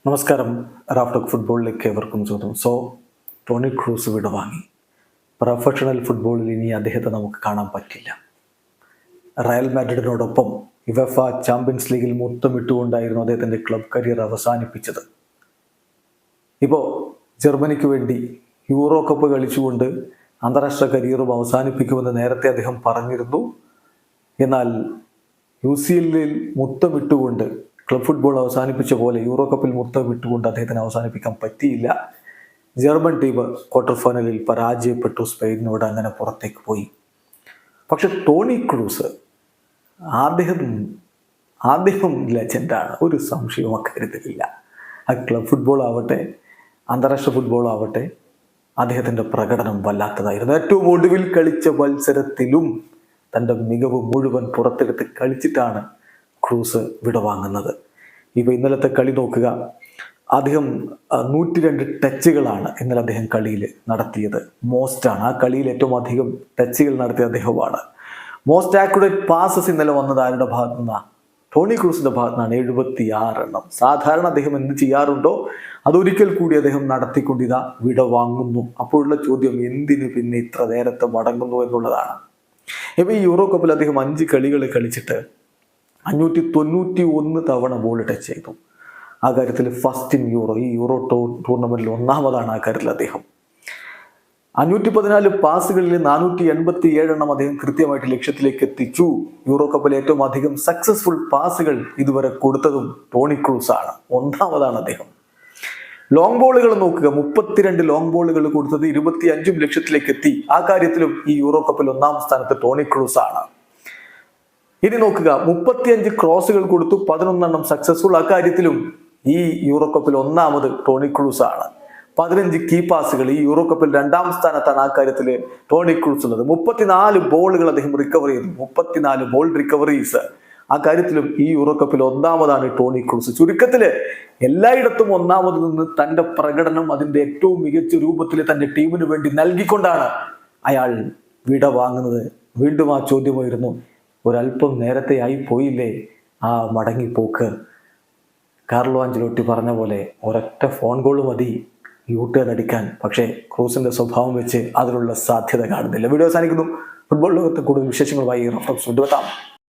നമസ്കാരം. റാഫ്റ്റോക്ക് ഫുട്ബോളിലേക്ക് ഏവർക്കും സ്വാഗതം. Toni Kroos വിടവാങ്ങി. പ്രൊഫഷണൽ ഫുട്ബോളിൽ ഇനി അദ്ദേഹത്തെ നമുക്ക് കാണാൻ പറ്റില്ല. റയൽ മാഡ്രിഡിനോടൊപ്പം യുവേഫ ചാമ്പ്യൻസ് ലീഗിൽ മുത്തമിട്ടുകൊണ്ടായിരുന്നു അദ്ദേഹത്തിൻ്റെ ക്ലബ് കരിയർ അവസാനിപ്പിച്ചത്. ഇപ്പോൾ ജർമ്മനിക്ക് വേണ്ടി യൂറോ കപ്പ് കളിച്ചുകൊണ്ട് അന്താരാഷ്ട്ര കരിയറും അവസാനിപ്പിക്കുമെന്ന് നേരത്തെ അദ്ദേഹം പറഞ്ഞിരുന്നു. എന്നാൽ UCL മുത്തമിട്ടുകൊണ്ട് ക്ലബ് ഫുട്ബോൾ അവസാനിപ്പിച്ച പോലെ യൂറോ കപ്പിൽ മുത്തമിട്ടുകൊണ്ട് അദ്ദേഹത്തിന് അവസാനിപ്പിക്കാൻ പറ്റിയില്ല. ജർമ്മൻ ടീം ക്വാർട്ടർ ഫൈനലിൽ പരാജയപ്പെട്ടു. സ്പെയിനിനോട് അങ്ങനെ പുറത്തേക്ക് പോയി. പക്ഷെ ടോണി ക്രൂസ് അദ്ദേഹം ലെജൻഡാണ്, ഒരു സംശയവും അക്കാര്യത്തിലില്ല. ആ ക്ലബ് ഫുട്ബോൾ ആവട്ടെ അന്താരാഷ്ട്ര ഫുട്ബോൾ ആവട്ടെ അദ്ദേഹത്തിൻ്റെ പ്രകടനം വല്ലാത്തതായിരുന്നു. ഏറ്റവും ഒടുവിൽ കളിച്ച മത്സരത്തിലും തൻ്റെ മികവ് മുഴുവൻ പുറത്തെടുത്ത് കളിച്ചിട്ടാണ് ക്രൂസ് വിടവാങ്ങുന്നത്. ഇപ്പോൾ ഇന്നലത്തെ കളി നോക്കുക. അദ്ദേഹം 102 ടച്ചുകളാണ് ഇന്നലെ അദ്ദേഹം കളിയിൽ നടത്തിയത്. മോസ്റ്റാണ്. ആ കളിയിൽ ഏറ്റവും അധികം ടച്ചുകൾ നടത്തിയ അദ്ദേഹമാണ്. മോസ്റ്റ് ആക്യുറേറ്റ് പാസസ് ഇന്നലെ വന്നത് ആരുടെ ഭാഗത്തു നിന്നാണ്? ടോണി ക്രൂസിൻ്റെ ഭാഗത്തു നിന്നാണ്. 76 എണ്ണം. സാധാരണ അദ്ദേഹം എന്ത് ചെയ്യാറുണ്ടോ അതൊരിക്കൽ കൂടി അദ്ദേഹം നടത്തിക്കൊണ്ടിതാ വിടവാങ്ങുന്നു. അപ്പോഴുള്ള ചോദ്യം, എന്തിന് പിന്നെ ഇത്ര നേരത്തെ മടങ്ങുന്നു എന്നുള്ളതാണ്. ഇപ്പോൾ ഈ യൂറോ കപ്പിൽ അദ്ദേഹം 5 കളികൾ കളിച്ചിട്ട് 591 തവണ ബോൾ ടച്ച് ചെയ്തു. ആ കാര്യത്തിൽ ഫസ്റ്റ് ഇൻ യൂറോ, ഈ യൂറോ ടൂർണമെന്റിൽ ഒന്നാമതാണ്. ആ കാര്യത്തിൽ അദ്ദേഹം 514 പാസുകളിൽ 487 എണ്ണം അദ്ദേഹം കൃത്യമായിട്ട് ലക്ഷ്യത്തിലേക്ക് എത്തിച്ചു. യൂറോ കപ്പിൽ ഏറ്റവും അധികം സക്സസ്ഫുൾ പാസുകൾ ഇതുവരെ കൊടുത്തതും ടോണി ക്രൂസ് ആണ്. ഒന്നാമതാണ് അദ്ദേഹം. ലോങ് ബോളുകൾ നോക്കുക. 32 ലോങ് ബോളുകൾ കൊടുത്തത് 25 ലക്ഷ്യത്തിലേക്ക് എത്തി. ആ കാര്യത്തിലും ഈ യൂറോ കപ്പിൽ ഒന്നാം സ്ഥാനത്ത് ടോണി ക്രൂസ് ആണ്. ഇനി നോക്കുക, 35 ക്രോസുകൾ കൊടുത്തു, 11 എണ്ണം സക്സസ്ഫുൾ. അക്കാര്യത്തിലും ഈ യൂറോ കപ്പിൽ ഒന്നാമത് ടോണി ക്രൂസ് ആണ്. 15 കീ പാസുകൾ, ഈ യൂറോ കപ്പിൽ 2ാം സ്ഥാനത്താണ് ആ കാര്യത്തിൽ ടോണി ക്രൂസ് ഉള്ളത്. 34 ബോളുകൾ അദ്ദേഹം റിക്കവർ ചെയ്തു. 34 ബോൾ റിക്കവറീസ്. ആ കാര്യത്തിലും ഈ യൂറോ കപ്പിൽ ഒന്നാമതാണ് ടോണി ക്രൂസ്. ചുരുക്കത്തില് എല്ലായിടത്തും ഒന്നാമത് നിന്ന് തൻ്റെ പ്രകടനം അതിൻ്റെ ഏറ്റവും മികച്ച രൂപത്തിൽ തൻ്റെ ടീമിന് വേണ്ടി നൽകിക്കൊണ്ടാണ് അയാൾ വിട വാങ്ങുന്നത്. വീണ്ടും ആ ചോദ്യമായിരുന്നു, ഒരല്പം നേരത്തെ ആയി പോയില്ലേ ആ മടങ്ങിപ്പോക്ക്? കാർലോ ആഞ്ചലോട്ടി പറഞ്ഞ പോലെ ഒരൊറ്റ ഫോൺ കോൾ മതി യൂട്ടേൺ അടിക്കാൻ. പക്ഷേ ക്രൂസിന്റെ സ്വഭാവം വെച്ച് അതിനുള്ള സാധ്യത കാണുന്നില്ല. വീഡിയോ അവസാനിക്കുന്നു. ഫുട്ബോൾ ലോകത്ത് കൂടുതൽ വിശേഷങ്ങളുമായി റഫ്റ്റോക്സ് കൊണ്ടുവെത്താം.